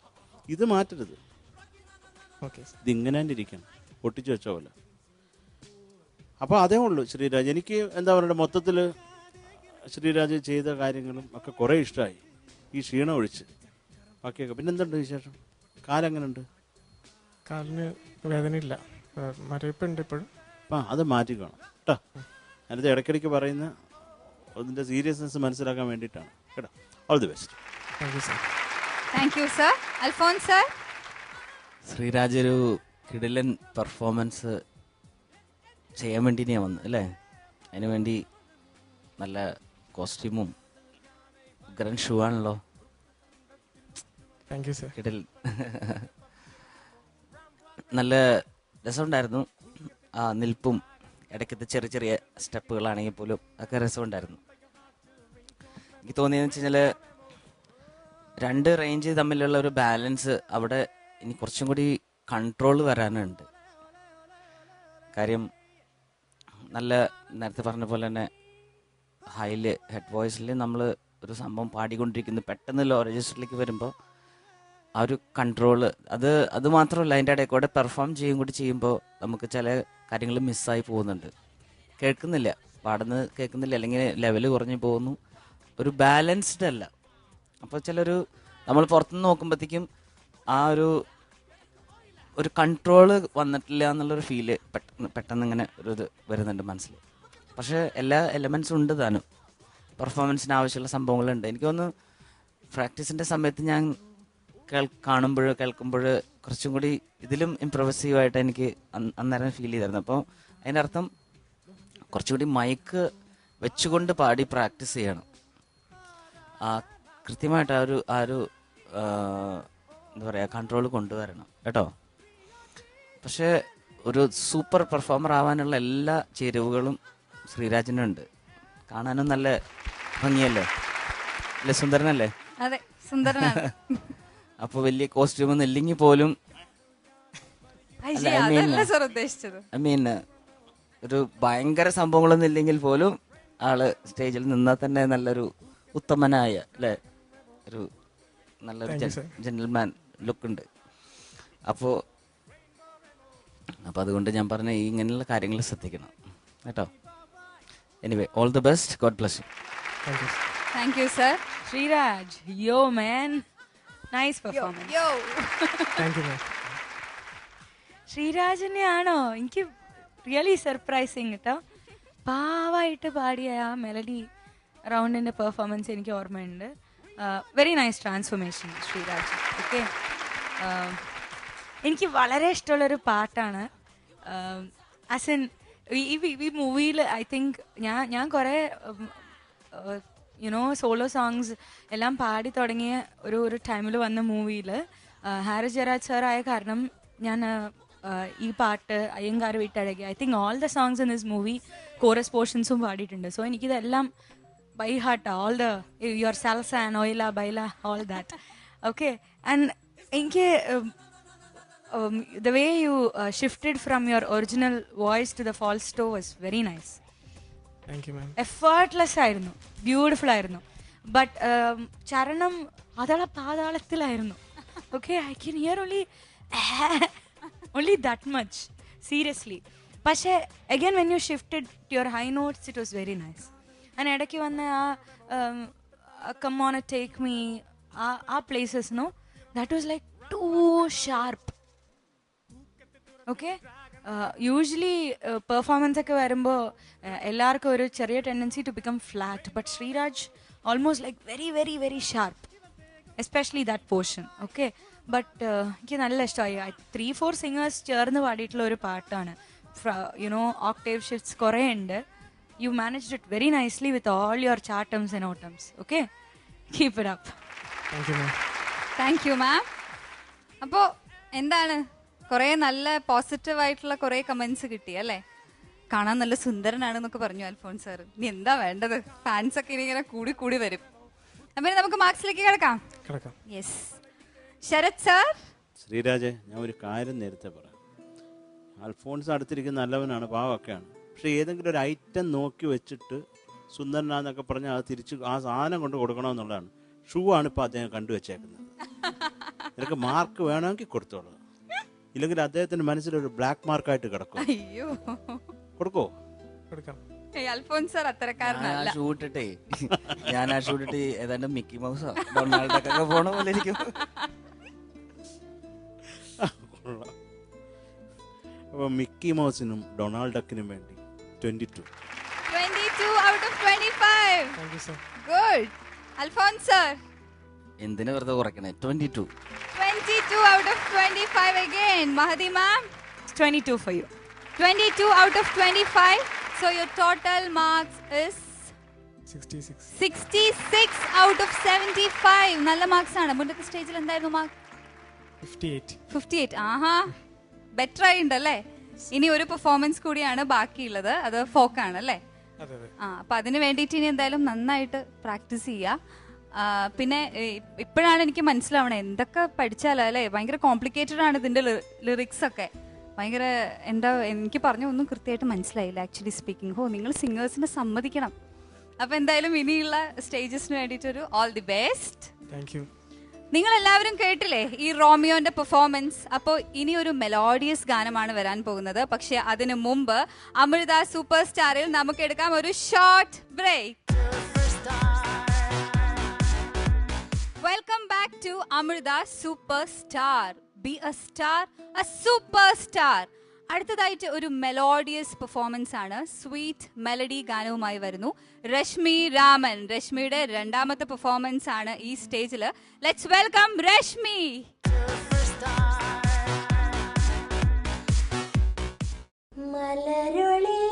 [SPEAKER 3] ഇത് മാറ്റരുത്. ഇതിങ്ങനെ തന്നെ ഇരിക്കണം, ഒട്ടിച്ചു വെച്ച പോലെ. അപ്പോൾ അതേ ഉള്ളൂ ശ്രീരാജ്. എനിക്ക് എന്താ പറയുക, മൊത്തത്തിൽ ശ്രീരാജ് ചെയ്ത കാര്യങ്ങളും ഒക്കെ കുറേ ഇഷ്ടമായി, ഈ ക്ഷീണം ഒഴിച്ച് ബാക്കിയൊക്കെ. പിന്നെന്തുണ്ട് വിശേഷം? കാലെങ്ങനെയുണ്ട്?
[SPEAKER 6] കാലിന് വേദനയില്ല, മരവിപ്പുണ്ട് ഇപ്പോഴും.
[SPEAKER 3] അത് മാറ്റിക്കണം കേട്ടോ. ഞാനത് ഇടയ്ക്കിടയ്ക്ക് പറയുന്ന അതിൻ്റെ സീരിയസ്നെസ് മനസ്സിലാക്കാൻ വേണ്ടിയിട്ടാണ് കേട്ടോ. All the best.
[SPEAKER 6] Thank you sir.
[SPEAKER 1] Thank you sir. Alphons sir.
[SPEAKER 4] Sreeraj ഒരു കിടിലൻ പെർഫോമൻസ് ചെയ്യാൻ വേണ്ടി ഞാൻ വന്നു അല്ലേ. അതിനു വേണ്ടി നല്ല കോസ്റ്റ്യൂമും ഗ്രൻ ഷൂ ആണല്ലോ.
[SPEAKER 6] Thank you sir.
[SPEAKER 4] കിടിൽ. നല്ല രസമുണ്ടായിരുന്നു. ആ നിൽപ്പും ഇടയ്ക്കത്തെ ചെറിയ ചെറിയ സ്റ്റെപ്പുകളാണെങ്കിൽ പോലും ഒക്കെ രസമുണ്ടായിരുന്നു. എനിക്ക് തോന്നിയെന്ന് വെച്ച് കഴിഞ്ഞാൽ രണ്ട് റേഞ്ച് തമ്മിലുള്ള ഒരു ബാലൻസ് അവിടെ ഇനി കുറച്ചും കൂടി കൺട്രോൾ വരാനുണ്ട്. കാര്യം നല്ല നേരത്തെ പറഞ്ഞ പോലെ തന്നെ ഹൈല് ഹെഡ് വോയിസിൽ നമ്മൾ ഒരു സംഭവം പാടിക്കൊണ്ടിരിക്കുന്നു, പെട്ടെന്ന് ലോ രജിസ്റ്ററിലേക്ക് വരുമ്പോൾ ആ ഒരു കൺട്രോള് അത് മാത്രമല്ല, അതിൻ്റെ ഇടയിൽ കൂടെ പെർഫോം ചെയ്യും കൂടി ചെയ്യുമ്പോൾ നമുക്ക് ചില കാര്യങ്ങൾ മിസ്സായി പോകുന്നുണ്ട്. കേൾക്കുന്നില്ല, പാടുന്നത് കേൾക്കുന്നില്ല, അല്ലെങ്കിൽ ലെവൽ കുറഞ്ഞു പോകുന്നു, ഒരു ബാലൻസ്ഡ് അല്ല. അപ്പോൾ ചിലൊരു നമ്മൾ പുറത്തുനിന്ന് നോക്കുമ്പോഴത്തേക്കും ആ ഒരു കൺട്രോള് വന്നിട്ടില്ല എന്നുള്ളൊരു ഫീല് പെട്ടെന്ന് ഇങ്ങനെ ഒരു ഇത് വരുന്നുണ്ട് മനസ്സിൽ. പക്ഷേ എല്ലാ എലമെൻസും ഉണ്ട് താനും, പെർഫോമൻസിന് ആവശ്യമുള്ള സംഭവങ്ങളുണ്ട്. എനിക്ക് തോന്നുന്നു പ്രാക്ടീസിൻ്റെ സമയത്ത് ഞാൻ കേൾക്കുമ്പോൾ കുറച്ചും കൂടി ഇതിലും ഇംപ്രൊവസീവായിട്ട് എനിക്ക് അന്നേരം ഫീൽ ചെയ്തായിരുന്നു. അപ്പോൾ അതിൻ്റെ അർത്ഥം കുറച്ചുകൂടി മൈക്ക് വെച്ചുകൊണ്ട് പാടി പ്രാക്ടീസ് ചെയ്യണം. കൃത്യമായിട്ട് ആ ഒരു എന്താ പറയുക, കൺട്രോൾ കൊണ്ടുവരണം കേട്ടോ. പക്ഷേ ഒരു സൂപ്പർ പെർഫോമർ ആവാനുള്ള എല്ലാ ചേരുവകളും ശ്രീരാജിനുണ്ട്. കാണാനും നല്ല ഭംഗിയല്ലേ, അല്ലേ, സുന്ദരനല്ലേ?
[SPEAKER 1] അതെ, സുന്ദരനാണ്.
[SPEAKER 4] അപ്പോൾ വലിയ കോസ്റ്റ്യൂമൊന്നും ഇല്ലെങ്കിൽ പോലും
[SPEAKER 1] ഉദ്ദേശിച്ചത്
[SPEAKER 4] ഒരു ഭയങ്കര സംഭവങ്ങളൊന്നും ഇല്ലെങ്കിൽ പോലും ആള് സ്റ്റേജിൽ നിന്നാൽ തന്നെ നല്ലൊരു ഉത്തമനായ അല്ലേ, ഒരു നല്ലൊരു ജെന്റിൽമാൻ ലുക്കുണ്ട്. അപ്പോൾ അതുകൊണ്ട് ഞാൻ പറഞ്ഞ ഇങ്ങനെയുള്ള കാര്യങ്ങൾ ശ്രദ്ധിക്കണം കേട്ടോ. Anyway, all the best, God bless you.
[SPEAKER 1] Thank you sir.
[SPEAKER 5] Sreeraj, yo man, nice performance.
[SPEAKER 6] Thank you ma'am.
[SPEAKER 5] ശ്രീരാജിനെയാണോ എനിക്ക് റിയലി സർപ്രൈസിങ് കേട്ടോ. പാവായിട്ട് പാടിയ ആ മെലഡി റൗണ്ടിൻ്റെ പെർഫോമൻസ് എനിക്ക് ഓർമ്മയുണ്ട്. Very nice transformation Sreeraj. Okay, എനിക്ക് വളരെ ഇഷ്ടമുള്ളൊരു പാട്ടാണ്. ആസ് ഇൻ ഈ മൂവിയിൽ ഐ തിങ്ക് ഞാൻ കുറേ യുനോ സോളോ സോങ്സ് എല്ലാം പാടി തുടങ്ങിയ ഒരു ടൈമിൽ വന്ന മൂവിയിൽ ഹാരിസ് ജയരാജ് സാർ ആയ കാരണം ഞാൻ ഈ പാട്ട് അയ്യങ്കാർ വീട്ടഴകി, I think all the songs in this movie chorus പോർഷൻസും പാടിയിട്ടുണ്ട്. സോ എനിക്കിതെല്ലാം by heart, all the your salsa and ഓയില ബൈല ഓൾ ദാറ്റ്. ഓക്കെ, ആൻഡ് എനിക്ക് the way you shifted from your original voice to the falsetto was very nice.
[SPEAKER 6] Thank you, ma'am.
[SPEAKER 5] Effortless ആയിരുന്നു, beautiful ആയിരുന്നു. But ചരണം അതള പാതാളത്തിലായിരുന്നു. Okay, I can hear only that much, seriously. പക്ഷേ again when you shifted to your high notes it was very nice. and ഇടയ്ക്ക് വന്ന come on and take me ആ places, no, that was like too sharp. Okay, usually performance ഒക്കെ വരുമ്പോൾ എല്ലാവർക്കും ഒരു ചെറിയ tendency to become flat, but Sreeraj almost like very very very sharp, especially that portion. Okay, but എനിക്ക് നല്ല ഇഷ്ടമായി. 3-4 singers ചേർന്ന് പാടിയിട്ടുള്ള ഒരു പാട്ടാണ്. യുനോ ഓക്ടേവ് ഷിഫ്റ്റ്സ് കുറേ ഉണ്ട്. You managed it very nicely with all your ചാർട്ടംസ് ആൻഡ് ഓട്ടംസ്. Okay, keep it up.
[SPEAKER 1] Thank you ma'am. അപ്പോൾ എന്താണ്, കുറേ നല്ല പോസിറ്റീവായിട്ടുള്ള കുറേ കമൻസ് കിട്ടി അല്ലേ? കാണാൻ നല്ല സുന്ദരനാണെന്നൊക്കെ പറഞ്ഞു അൽഫോൻസ് സാർ. ഇനി എന്താ വേണ്ടത്? ഫാൻസൊക്കെ ഇനി ഇങ്ങനെ കൂടി കൂടി വരും. അപ്പം നമുക്ക് മാർക്സിലേക്ക് കിടക്കാം. Yes, Sarath sir.
[SPEAKER 3] ശ്രീരാജെ, ഞാൻ ഒരു കാര്യം നേരത്തെ പറയാം. അൽഫോൺസ് അടുത്തിരിക്കുന്ന നല്ലവനാണ്, പാവമൊക്കെയാണ്. പക്ഷെ ഏതെങ്കിലും ഒരു ഐറ്റം നോക്കി വെച്ചിട്ട് സുന്ദരനാന്നൊക്കെ പറഞ്ഞാൽ അത് തിരിച്ച് ആ സാധനം കൊണ്ട് കൊടുക്കണമെന്നുള്ളതാണ്. ഷൂ ആണ് ഇപ്പോൾ അദ്ദേഹം കണ്ടുവച്ചേക്കുന്നത്. നിനക്ക് മാർക്ക് വേണമെങ്കിൽ കൊടുത്തോളൂ, ഇല്ലെങ്കിൽ അദ്ദേഹത്തിന്റെ മനസ്സിലൊരു ബ്ലാക്ക് മാർക്കായിട്ട് കിടക്കും.
[SPEAKER 1] അയ്യോ,
[SPEAKER 3] കൊടുക്കോ?
[SPEAKER 6] കൊടുക്കാം.
[SPEAKER 1] അൽഫോൻസ് സർ അത്തരക്കാരനല്ല.
[SPEAKER 4] ഞാൻ ആ ഷൂ ഇട്ടിട്ട് ഏതാണ്ട് മിക്കി മൗസോ ഡൊണാൾഡൊക്കെ പോണ പോലെ ഇരിക്കും.
[SPEAKER 3] അപ്പോൾ മിക്കി മൗസിനും ഡൊണാൾഡ് ഡക്കിനും വേണ്ടി 22.
[SPEAKER 1] 22 out of 25.
[SPEAKER 6] Thank you, sir.
[SPEAKER 1] Good. Alphonse sir.
[SPEAKER 4] എന്തിനു വെറുതെ കുറയ്ക്കണേ? 22.
[SPEAKER 1] 22 out of 25 again. Mahadi ma'am.
[SPEAKER 5] 22 for you.
[SPEAKER 1] 22 out of 25. So your total marks is
[SPEAKER 6] 66.
[SPEAKER 1] 66 out of 75. നല്ല മാർക്സ് ആണ്. മുന്നത്തെ സ്റ്റേജിൽ എന്തായിരുന്നു മാർക്ക്?
[SPEAKER 6] 58.
[SPEAKER 1] 58. ആഹാ, ബെറ്റർ ആയിണ്ടല്ലേ. ഇനി ഒരു പെർഫോമൻസ് കൂടിയാണ് ബാക്കിയുള്ളത്, അത് ഫോക്കാണ് അല്ലേ?
[SPEAKER 6] അതെ അതെ.
[SPEAKER 1] അപ്പൊ അതിന് വേണ്ടിയിട്ട് ഇനി എന്തായാലും നന്നായിട്ട് പ്രാക്ടീസ് ചെയ്യുക. പിന്നെ ഇപ്പോഴാണ് എനിക്ക് മനസ്സിലാവണേ എന്തൊക്കെ പഠിച്ചാലോ അല്ലേ, ഭയങ്കര കോംപ്ലിക്കേറ്റഡ് ആണ് ഇതിന്റെ ലിറിക്സ് ഒക്കെ. ഭയങ്കര എനിക്ക് പറഞ്ഞ ഒന്നും കൃത്യമായിട്ട് മനസ്സിലായില്ല ആക്ച്വലി സ്പീക്കിംഗ്. നിങ്ങൾ സിംഗേഴ്സിനെ സമ്മതിക്കണം. അപ്പൊ എന്തായാലും ഇനിയുള്ള സ്റ്റേജസിന് വേണ്ടിയിട്ടൊരു all the best.
[SPEAKER 6] Thank U.
[SPEAKER 1] നിങ്ങൾ എല്ലാവരും കേട്ടില്ലേ ഈ റോമിയോന്റെ പെർഫോമൻസ്? അപ്പോൾ ഇനി ഒരു മെലോഡിയസ് ഗാനമാണ് വരാൻ പോകുന്നത്. പക്ഷെ അതിനു മുമ്പ് അമൃത സൂപ്പർ സ്റ്റാറിൽ നമുക്ക് എടുക്കാം ഒരു short break. Welcome back to Amrita super star. Be a star, a super star. അടുത്തതായിട്ട് ഒരു മെലോഡിയസ് പെർഫോമൻസ് ആണ്, സ്വീറ്റ് മെലഡി ഗാനവുമായി വരുന്നു രശ്മി രാമൻ. രശ്മിയുടെ രണ്ടാമത്തെ പെർഫോമൻസ് ആണ് ഈ സ്റ്റേജിൽ. Let's welcome Reshmi.
[SPEAKER 8] മലരൊളി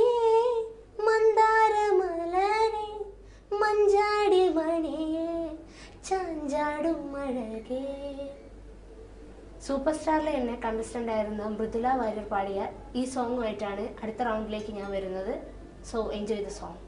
[SPEAKER 8] മന്ദാര മലരെ മഞ്ചാടി മണിയെ ചാഞ്ചാടും മഴകേ. സൂപ്പർ സ്റ്റാറിലെ എന്നെ കണ്ടസ്റ്റന്റ് ആയിരുന്ന മൃദുല വാര്യർ പാടിയ ഈ സോങ്ങുമായിട്ടാണ് അടുത്ത റൗണ്ടിലേക്ക് ഞാൻ വരുന്നത്. So enjoy the song.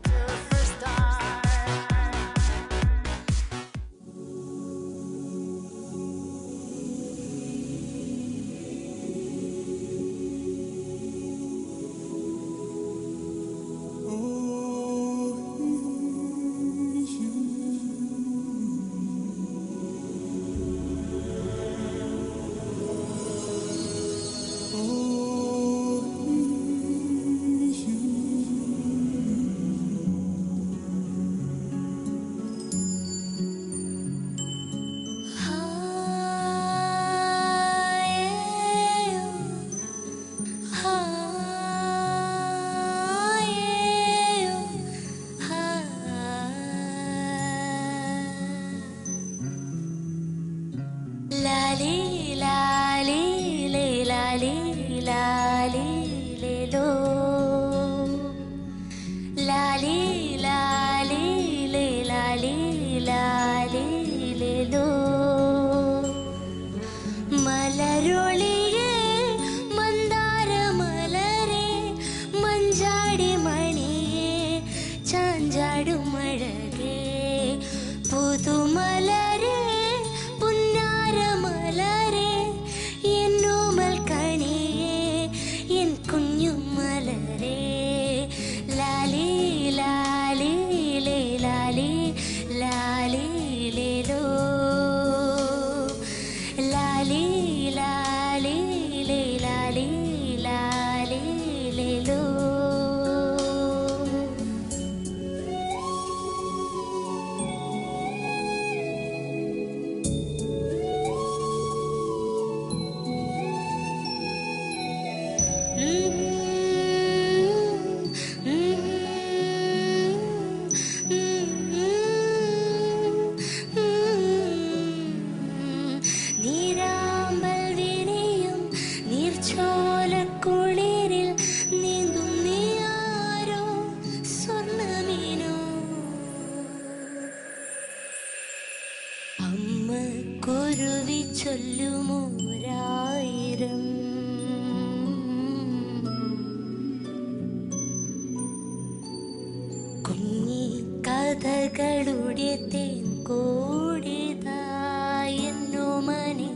[SPEAKER 9] കഥകളുടെ തേൻ കോടിതായെന്നു മനെ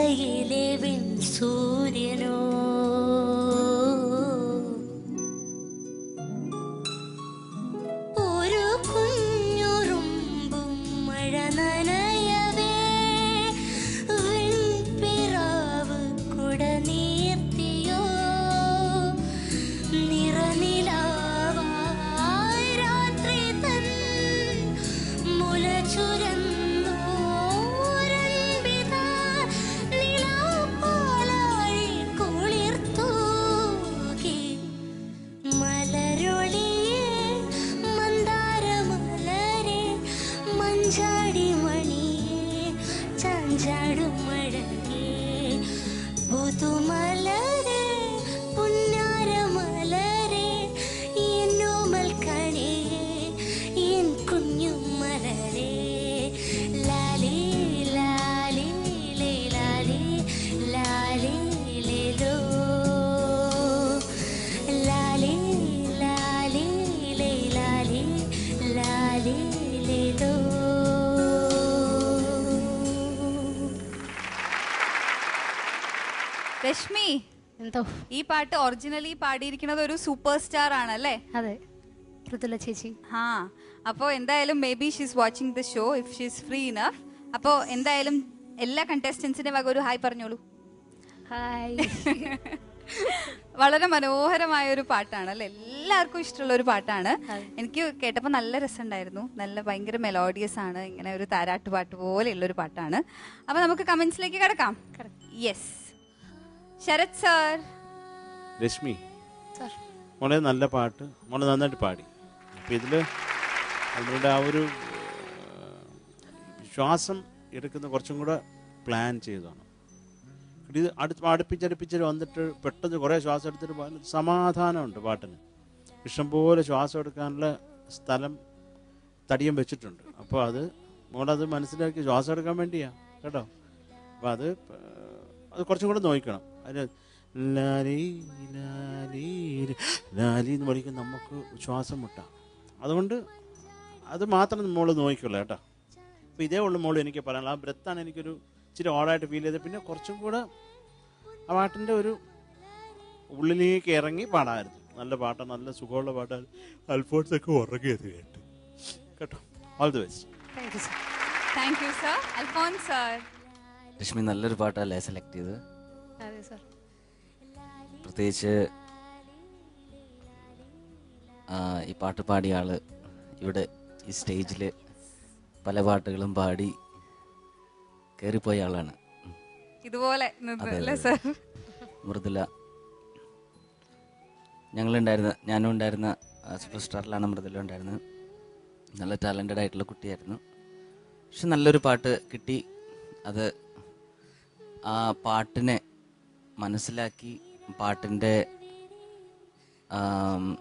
[SPEAKER 9] മലയിലെ വെൺ സൂര്യനോ ഒരു കുഞ്ഞുറുമ്പും മഴ നനയവേ വെൺപിറാവ് കുട നീർത്തിയോ നിറനിലാവായി രാത്രി തൻ മുല ചുരന്നോരൻപിതാ നിലാപ്പാലായി കുളിർത്തൂകി മലരൊളിയേ മന്ദാരമലരെ മഞ്ചാടി മണിയേ ചാഞ്ചാടും മഴയേ പുതുമലരെ പുന്നാരമലരെ എന്നോമൽ കണേ എൻ കുഞ്ഞും മലരെ ലാലി ലാലി ലേ ലാലി ലാലി ലേലോ ലാലി ലാലി ലേ ലാലി ലാലി ലേലോ.
[SPEAKER 1] രശ്മി,
[SPEAKER 8] എന്തോ
[SPEAKER 1] ഈ പാട്ട് ഒറിജിനലി പാടിയിരിക്കുന്നത് ഒരു സൂപ്പർ സ്റ്റാർ ആണ് അല്ലേ?
[SPEAKER 8] അതെ, മൃദുല ചേച്ചി.
[SPEAKER 1] ആ, അപ്പോൾ എന്തായാലും may be she's watching the show if she's free enough. അപ്പോൾ എന്തായാലും എല്ലാ കണ്ടസ്റ്റൻസിന്റെ വക ഒരു ഹായ് പറഞ്ഞോളൂ.
[SPEAKER 8] ഹായ്.
[SPEAKER 1] വളരെ മനോഹരമായ ഒരു പാട്ടാണ് അല്ലെ, എല്ലാവർക്കും ഇഷ്ടമുള്ള ഒരു പാട്ടാണ്. എനിക്ക് കേട്ടപ്പോൾ നല്ല രസമുണ്ടായിരുന്നു. നല്ല ഭയങ്കര മെലോഡിയസ് ആണ്, ഇങ്ങനെ ഒരു താരാട്ട് പാട്ട് പോലെയുള്ളൊരു പാട്ടാണ്. അപ്പോൾ നമുക്ക് കമന്റ്സിലേക്ക് കിടക്കാം. Yes, Sarath sir.
[SPEAKER 3] Reshmi,
[SPEAKER 8] sir,
[SPEAKER 3] മോളെ നല്ല പാട്ട്, മോളെ നന്നായിട്ട് പാടി. അപ്പം ഇതിൽ നമ്മളുടെ ആ ഒരു ശ്വാസം എടുക്കുന്ന കുറച്ചും കൂടെ പ്ലാൻ ചെയ്തതാണ്. ഇത് അടുപ്പിച്ചടുപ്പിച്ച് വന്നിട്ട് പെട്ടെന്ന് കുറേ ശ്വാസം എടുത്തിട്ട് സമാധാനമുണ്ട് പാട്ടിന്. ഇഷ്ടംപോലെ ശ്വാസം എടുക്കാനുള്ള സ്ഥലം തടിയം വെച്ചിട്ടുണ്ട്. അപ്പോൾ അത് മോളത് മനസ്സിലാക്കി ശ്വാസം എടുക്കാൻ വേണ്ടിയാണ് കേട്ടോ. അപ്പോൾ അത് കുറച്ചും കൂടെ നോക്കണം. അതിന് ലാലി ലാലി ലാലി എന്ന് വിളിക്കും, നമുക്ക് ശ്വാസം മുട്ടാം. അതുകൊണ്ട് അത് മാത്രം മോള് നോക്കിക്കുള്ളൂ കേട്ടോ. അപ്പോൾ ഇതേ ഉള്ളു മോള് എനിക്ക് പറയാനുള്ള. ആ ബ്രെത്താണ് എനിക്കൊരു ഇച്ചിരി ഓടായിട്ട് ഫീൽ ചെയ്തത്. പിന്നെ കുറച്ചും കൂടെ ആ പാട്ടിൻ്റെ ഒരു ഉള്ളിലേക്ക് ഇറങ്ങി പാടായിരുന്നു. നല്ല പാട്ടാണ്, നല്ല സുഖമുള്ള പാട്ടാണ്. അൽഫോൺസൊക്കെ ഉറങ്ങിയത് കേട്ട് കേട്ടോ. All the best.
[SPEAKER 1] Thank you sir. Alphonse sir.
[SPEAKER 4] Reshmi, നല്ലൊരു പാട്ടല്ലേ സെലക്ട് ചെയ്ത്.
[SPEAKER 8] അതെ സാർ.
[SPEAKER 4] പ്രത്യേകിച്ച് ഈ പാട്ട് പാടിയ ആള് ഇവിടെ ഈ സ്റ്റേജിൽ പല പാട്ടുകളും പാടി കയറിപ്പോയ ആളാണ്.
[SPEAKER 1] ഇതുപോലെ
[SPEAKER 4] മൃദുല. ഞാനും ഉണ്ടായിരുന്ന സൂപ്പർ സ്റ്റാറിലാണ് മൃദുല ഉണ്ടായിരുന്നത്. നല്ല ടാലൻറ്റഡ് ആയിട്ടുള്ള കുട്ടിയായിരുന്നു. പക്ഷെ നല്ലൊരു പാട്ട് കിട്ടി. അത് ആ പാട്ടിനെ മനസ്സിലാക്കി പാട്ടിൻ്റെ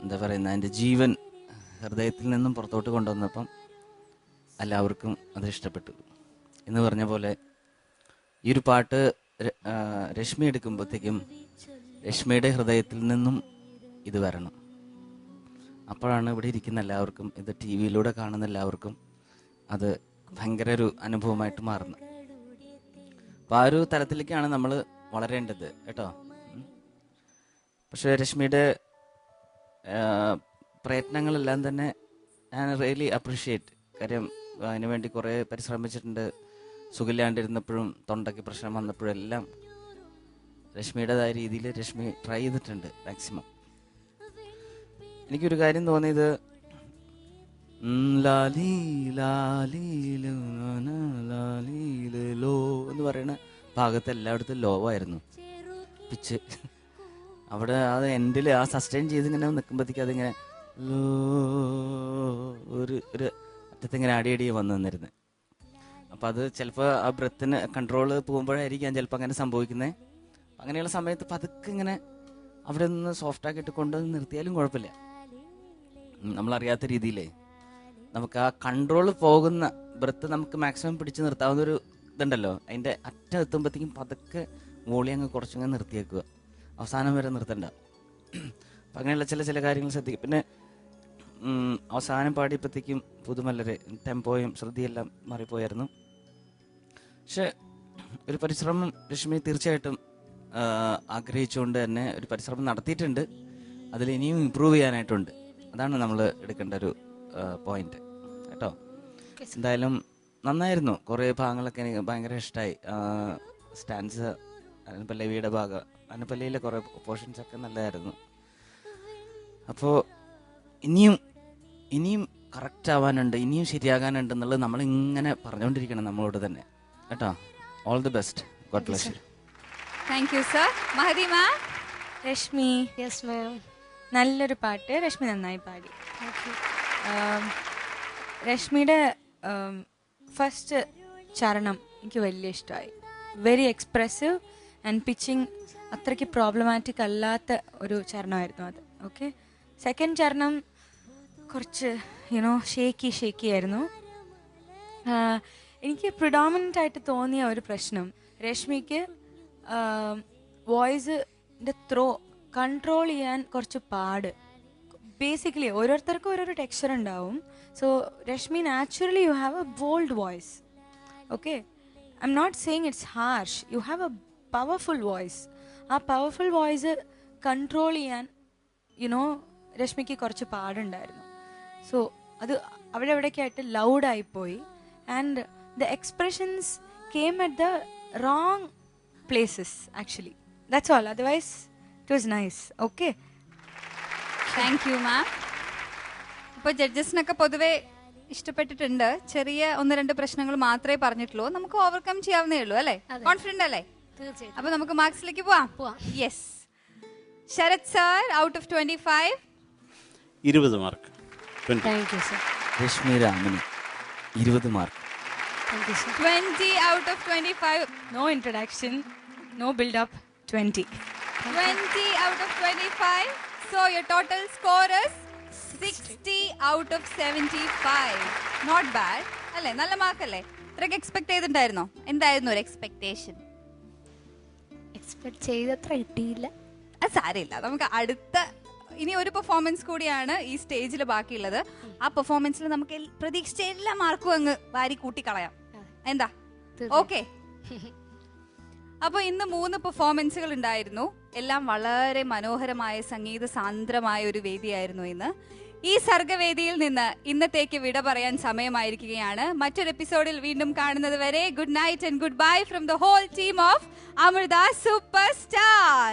[SPEAKER 4] എന്താ പറയുന്ന അതിൻ്റെ ജീവൻ ഹൃദയത്തിൽ നിന്നും പുറത്തോട്ട് കൊണ്ടുവന്നപ്പം എല്ലാവർക്കും അത് ഇഷ്ടപ്പെട്ടു. എന്ന് പറഞ്ഞ പോലെ ഈ ഒരു പാട്ട് രശ്മി എടുക്കുമ്പോഴത്തേക്കും രശ്മിയുടെ ഹൃദയത്തിൽ നിന്നും ഇത് വരണം. അപ്പോഴാണ് ഇവിടെ ഇരിക്കുന്ന എല്ലാവർക്കും, ഇത് ടി വിയിലൂടെ കാണുന്ന എല്ലാവർക്കും അത് ഭയങ്കര ഒരു അനുഭവമായിട്ട് മാറുന്നത്. അപ്പം ആ ഒരു തലത്തിലേക്കാണ് നമ്മൾ വളരേണ്ടത് കേട്ടോ. പക്ഷേ രശ്മിയുടെ പ്രയത്നങ്ങളെല്ലാം തന്നെ ഞാൻ റിയലി അപ്രീഷിയേറ്റ്. കാര്യം അതിനുവേണ്ടി കുറേ പരിശ്രമിച്ചിട്ടുണ്ട്. സുഖമില്ലാണ്ടിരുന്നപ്പോഴും തൊണ്ടയ്ക്ക് പ്രശ്നം വന്നപ്പോഴും എല്ലാം രശ്മിയുടേതായ രീതിയിൽ രശ്മി ട്രൈ ചെയ്തിട്ടുണ്ട് മാക്സിമം. എനിക്കൊരു കാര്യം തോന്നിയത് ലാലി ലാലി ലോ എന്ന് പറയുന്ന ഭാഗത്ത് എല്ലായിടത്തും ലോ ആയിരുന്നു പിച്ച്. അവിടെ അത് എൻഡിൽ ആ സസ്റ്റെയിൻ ചെയ്തിങ്ങനെ നിൽക്കുമ്പോഴത്തേക്ക് അതിങ്ങനെ ലോ ഒരു അറ്റത്തിങ്ങനെ അടിയടി വന്നു നിന്നിരുന്നത്. അപ്പം അത് ചിലപ്പോൾ ആ ബ്രെത്തിന് കൺട്രോൾ പോകുമ്പോഴായിരിക്കാം ചിലപ്പോൾ അങ്ങനെ സംഭവിക്കുന്നത്. അങ്ങനെയുള്ള സമയത്ത് പതുക്കെ ഇങ്ങനെ അവിടെ നിന്ന് സോഫ്റ്റാക്കിയിട്ട് കൊണ്ടുവന്ന് നിർത്തിയാലും കുഴപ്പമില്ല. നമ്മളറിയാത്ത രീതിയിലേ നമുക്ക് ആ കൺട്രോൾ പോകുന്ന ബ്രെത്ത് നമുക്ക് മാക്സിമം പിടിച്ച് നിർത്താവുന്ന ഒരു ഇതുണ്ടല്ലോ, അതിൻ്റെ അറ്റം എത്തുമ്പോഴത്തേക്കും പതുക്കെ വോളി അങ്ങ് കുറച്ചങ്ങ് നിർത്തിയേക്കുക, അവസാനം വരെ നിർത്തണ്ട. അപ്പം അങ്ങനെയുള്ള ചില കാര്യങ്ങൾ ശ്രദ്ധിക്കും. പിന്നെ അവസാനം പാടിയപ്പോഴത്തേക്കും പുതുമല്ലരെ ടെമ്പോയും ശ്രുതിയെല്ലാം മാറിപ്പോയായിരുന്നു. പക്ഷെ ഒരു പരിശ്രമം രശ്മി തീർച്ചയായിട്ടും ആഗ്രഹിച്ചുകൊണ്ട് തന്നെ ഒരു പരിശ്രമം നടത്തിയിട്ടുണ്ട്. അതിൽ ഇനിയും ഇമ്പ്രൂവ് ചെയ്യാനായിട്ടുണ്ട്. അതാണ് നമ്മൾ എടുക്കേണ്ട ഒരു പോയിന്റ് കേട്ടോ. എന്തായാലും നന്നായിരുന്നു. കുറേ ഭാഗങ്ങളൊക്കെ എനിക്ക് ഭയങ്കര ഇഷ്ടമായി. സ്റ്റാൻസ്, അനുപല്ലവിയുടെ ഭാഗം, അനുപല്ലവിയിലെ കുറേ പോർഷൻസ് ഒക്കെ നല്ലതായിരുന്നു. അപ്പോൾ ഇനിയും കറക്റ്റ് ആവാനുണ്ട്, ഇനിയും ശരിയാകാനുണ്ട് എന്നുള്ളത് നമ്മളിങ്ങനെ പറഞ്ഞുകൊണ്ടിരിക്കണം നമ്മളോട് തന്നെ കേട്ടോ. All the best. God bless you.
[SPEAKER 1] Thank you sir. Mahdi ma'am.
[SPEAKER 5] Reshmi,
[SPEAKER 8] yes ma'am.
[SPEAKER 5] നല്ലൊരു പാട്ട് രശ്മി നന്നായി പാടി. രശ്മിയുടെ ഫസ്റ്റ് ചരണം എനിക്ക് വലിയ ഇഷ്ടമായി. വെരി എക്സ്പ്രസീവ് ആൻഡ് പിച്ചിങ് അത്രയ്ക്ക് പ്രോബ്ലമാറ്റിക് അല്ലാത്ത ഒരു ചരണമായിരുന്നു അത്. ഓക്കെ, സെക്കൻഡ് ചരണം കുറച്ച് ഷേക്കി ആയിരുന്നു. എനിക്ക് പ്രിഡോമിനൻ്റ് ആയിട്ട് തോന്നിയ ഒരു പ്രശ്നം, രശ്മിക്ക് വോയിസിൻ്റെ കൺട്രോൾ ചെയ്യാൻ കുറച്ച് പാട്. ബേസിക്കലി ഓരോരുത്തർക്കും ഓരോരോ ടെക്സ്ചർ ഉണ്ടാവും. So Reshmi naturally you have a bold voice. Okay, I am not saying it's harsh. You have a powerful voice. ആ പവർഫുൾ വോയിസ് കൺട്രോൾ ചെയ്യാൻ രശ്മിക്ക് കുറച്ച് പാടുണ്ടായിരുന്നു. സോ അത് അവിടെ എവിടെയൊക്കെ ആയിട്ട് ലൗഡായിപ്പോയി. And the expressions came at the wrong places actually. That's all. Otherwise it was nice. Okay,
[SPEAKER 1] thank you ma'am. ഇപ്പോൾ ജഡ്ജസിനൊക്കെ പൊതുവെ ഇഷ്ടപ്പെട്ടിട്ടുണ്ട്. ചെറിയ 1-2 പ്രശ്നങ്ങൾ മാത്രമേ പറഞ്ഞിട്ടുള്ളൂ. നമുക്ക് ഓവർകം ചെയ്യാവുന്നേ ഉള്ളൂ അല്ലേ? കോൺഫിഡന്റ് അല്ലേ?
[SPEAKER 8] തീർച്ചയായിട്ടും.
[SPEAKER 1] അപ്പൊ നമുക്ക് മാർക്സിലേക്ക് പോവാം. Yes, Sarath sir, out of 25
[SPEAKER 3] 20 mark.
[SPEAKER 8] Thank you sir.
[SPEAKER 4] Reshmi രാമിന് 20 mark.
[SPEAKER 8] Thank you sir.
[SPEAKER 1] 20 out of 25.
[SPEAKER 5] No introduction, no buildup. 20
[SPEAKER 1] out of 25. So your total score is 60 out of 75. Not bad. അല്ലേ? നല്ല മാർക്കല്ലേ? ഇത്രയൊക്കെ എക്സ്പെക്ട് ചെയ്തിട്ടുണ്ടായിരുന്നോ? എന്തായിരുന്നു ഒരു എക്സ്പെക്ടേഷൻ?
[SPEAKER 8] എക്സ്പെക്ട് ചെയ്തത്ര കിട്ടിയില്ല.
[SPEAKER 1] അത് സാരമില്ല. നമുക്ക് അടുത്ത ഇനി ഒരു പെർഫോമൻസ് കൂടിയാണ് ഈ സ്റ്റേജിൽ ബാക്കിയുള്ളത്. ആ പെർഫോമൻസിൽ നമുക്ക് പ്രതീക്ഷിച്ച എല്ലാ മാർക്കും അങ്ങ് വാരി കൂട്ടിക്കളയാം. എന്താ? ഓക്കെ. അപ്പോൾ ഇന്ന് 3 പെർഫോമൻസുകൾ ഉണ്ടായിരുന്നു. എല്ലാം വളരെ മനോഹരമായ സംഗീത സാന്ദ്രമായ ഒരു വേദിയായിരുന്നു ഇന്ന്. ഈ സർഗവേദിയിൽ നിന്ന് ഇന്നത്തേക്ക് വിട പറയാൻ സമയമായിരിക്കുകയാണ്. മറ്റൊരു എപ്പിസോഡിൽ വീണ്ടും കാണുന്നത് വരെ good night and goodbye from the whole team of Amrita super star.